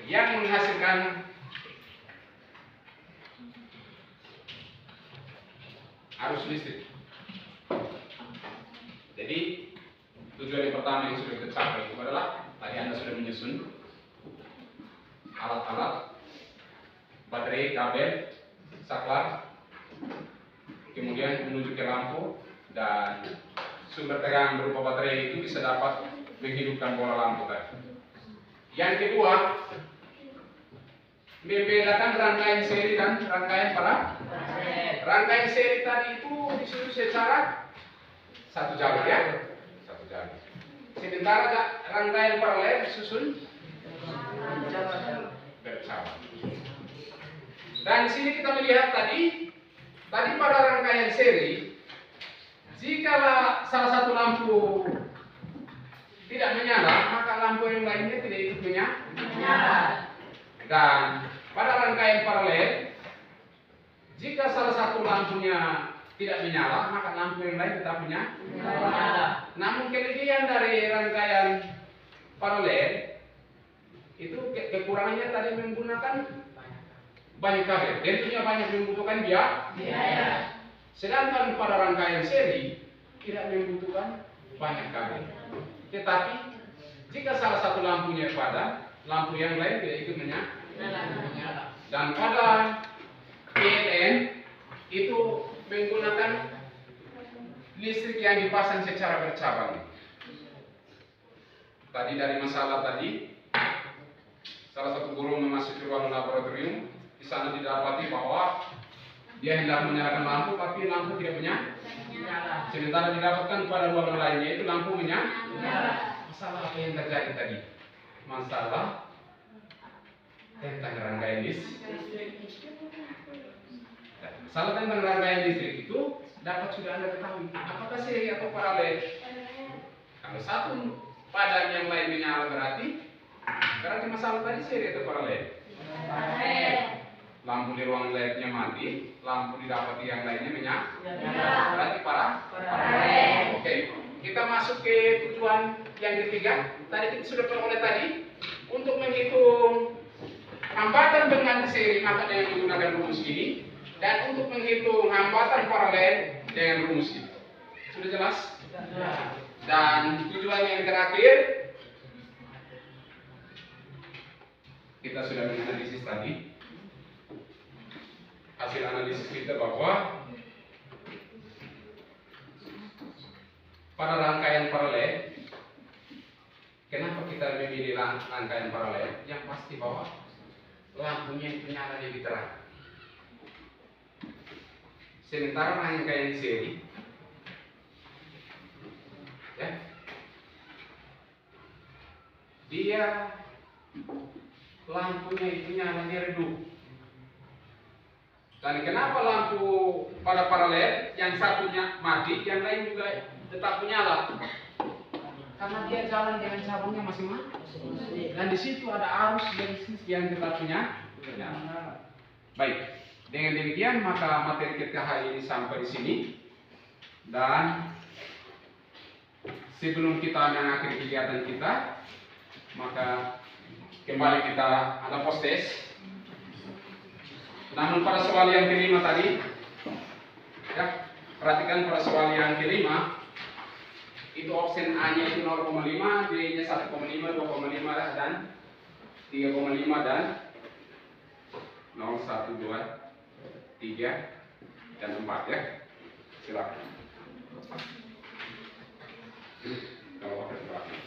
yang menghasilkan arus listrik. Jadi tujuan yang pertama yang sudah kita capai itu adalah tadi Anda sudah menyusun alat-alat, baterai, kabel, saklar, kemudian menuju ke lampu, dan sumber tegangan berupa baterai itu bisa dapat menghidupkan bola lampu tadi. Yang kedua, membedakan rangkaian seri dan rangkaian paralel. Rangkaian seri tadi itu disusun secara satu jalur ya, satu jalur. Sementara rangkaian paralel disusun bersama. Dan di sini kita melihat tadi pada rangkaian seri, jika salah satu lampu tidak menyala, maka lampu yang lainnya tidak ikut menyala. Dan pada rangkaian paralel, jika salah satu lampunya tidak menyala, maka lampu yang lain tetap menyala. Namun kelebihan dari rangkaian paralel itu kekurangannya tadi menggunakan banyak kabel, tentunya banyak membutuhkan biaya. Sedangkan pada rangkaian seri tidak membutuhkan banyak kabel. Tetapi jika salah satu lampunya padam, lampu yang lain tidak ikut menyala. Dan pada PLN itu menggunakan listrik yang dipasang secara bercabang. Tadi dari masalah tadi, salah satu guru memasuki ruang laboratorium, di sana didapati bahwa dia hendak menyalakan lampu, tapi lampu tidak menyala. Sementara didapatkan pada ruangan lainnya itu lampu menyala. Masalah apa yang terjadi tadi? Masalah tentang rangkaian listrik. Masalah tentang rangkaian listrik itu dapat sudah Anda ketahui. Apakah seri atau paralel? Kalau satu padam yang lain menyala berarti masalah tadi seri atau paralel? Lampu di ruang lainnya mati, lampu didapati yang lainnya menyala. Berarti paralel. Oke, kita masuk ke tujuan yang ketiga. Tadi kita sudah peroleh tadi untuk menghitung hambatan dengan seri maka dengan menggunakan rumus ini, dan untuk menghitung hambatan paralel dengan rumus ini. Sudah jelas? Dan tujuan yang terakhir, kita sudah menganalisis tadi. Hasil analisis kita bahwa pada rangkaian paralel, kenapa kita memilih rangkaian paralel? Yang pasti bahwa lampunya itu nyala lebih terang. Sementara rangkaian seri, ya, dia lampunya itu nyalanya redup. Dan kenapa lampu pada paralel yang satunya mati, yang lain juga tetap menyala? Karena dia jalan dengan cabangnya masing-masing. Dan di situ ada arus listrik yang tetap menyala. Baik, dengan demikian maka materi kita hari ini sampai di sini. Dan sebelum kita mengakhiri kegiatan kita, maka kembali kita ada post test. Namun pada soal yang kelima tadi, ya, perhatikan pada soal yang kelima, itu option A-nya itu 0,5, B-nya 1,5, 2,5, dan 3,5 dan 0, 1, 2, 3, dan 4 ya. Silakan. Kalau pakai silakan.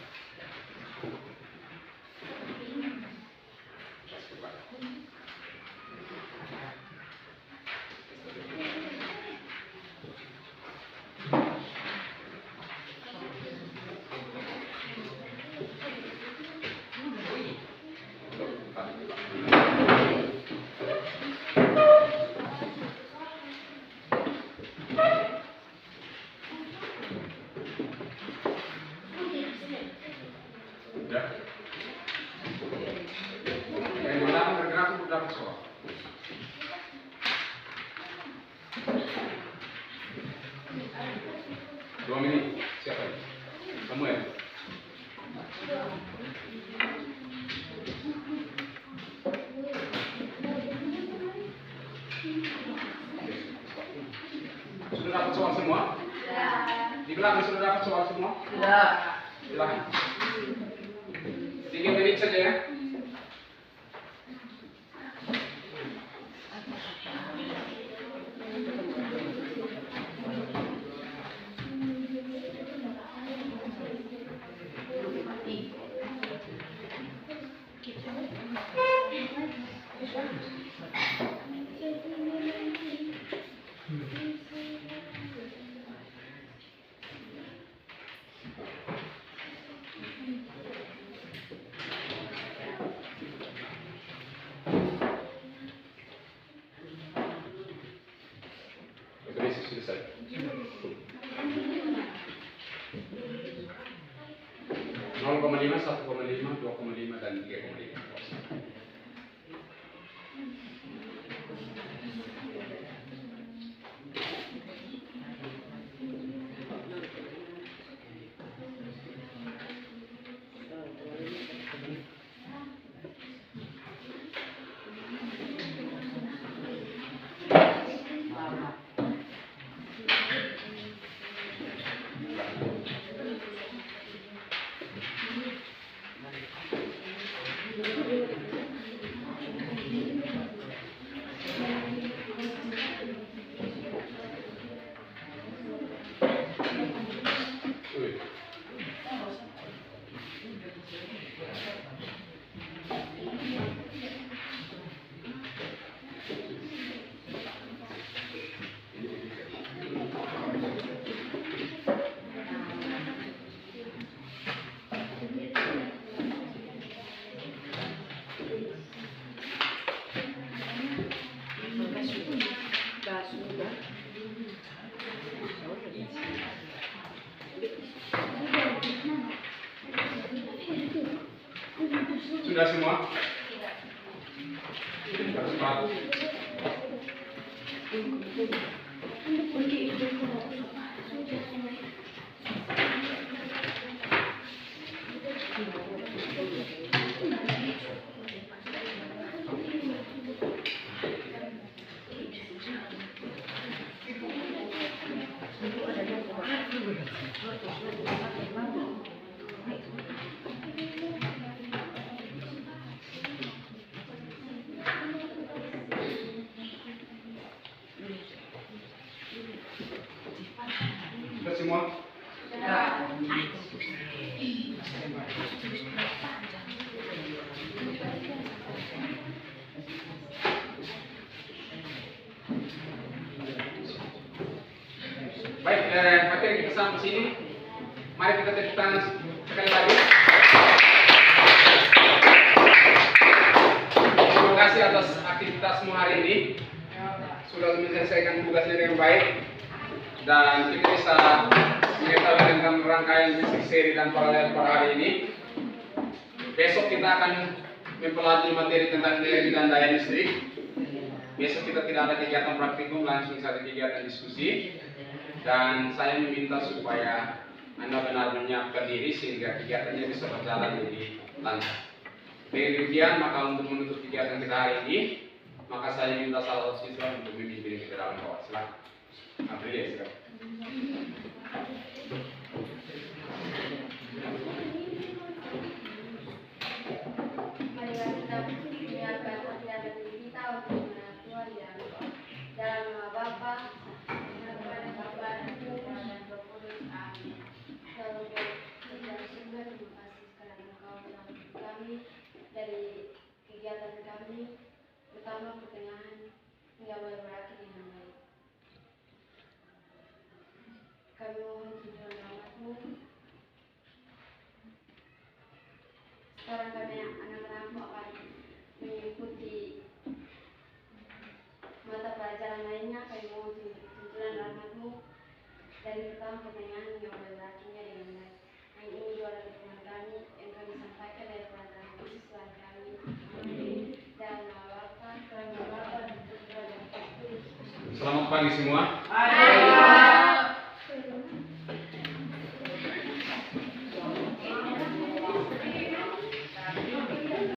Sudah. Yang belakang bergerak untuk dapat soal. Dua menit. Siapa ini? Kamu ya? Sudah dapat soal semua? Di belakang sudah dapat soal semua? Sudah. Silakan. 3 menit saja ya. Operasi selesai. 0,5, 1,5, 2,5 dan 3,5. Sudah semua? Harus cepat. Sudah semua? Baik, materi kita sampai sini. Mari kita tepuk tangan sekali lagi. Terima kasih atas aktivitasmu hari ini. Sudah menyelesaikan tugasnya dengan baik. Dan kita bisa mengetahui tentang rangkaian bisnis seri dan paralel pada hari ini. Besok kita akan mempelajari materi tentang energi dan daya listrik. Besok kita tidak ada kegiatan praktikum, langsung saja kegiatan diskusi. Dan saya meminta supaya Anda benar menyiapkan diri sehingga kegiatannya bisa berjalan lebih lancar. Dengan demikian, maka untuk menutup kegiatan kita hari ini, maka saya minta salah satu siswa untuk memimpin kita dalam bawah. Silakan. Aprilia, silakan. Marilah kita menyiapkan hati-hati kita untuk selama pertengahan hingga mulai berakhir dengan baik. Kami mohon tuntunan rahmat-Mu. Sekarang kami anak-anak-Mu akan mengikuti mata pelajaran lainnya. Kami mohon tuntunan rahmat-Mu dari pertama pertengahan hingga mulai berakhirnya dengan baik. Yang ini dua dari Tuhan kami yang kami sampaikan dari Tuhan Yesus Tuhan kami. Amin. Dan Bapa, dan Putra dan Roh Kudus. Selamat pagi semua. Amin.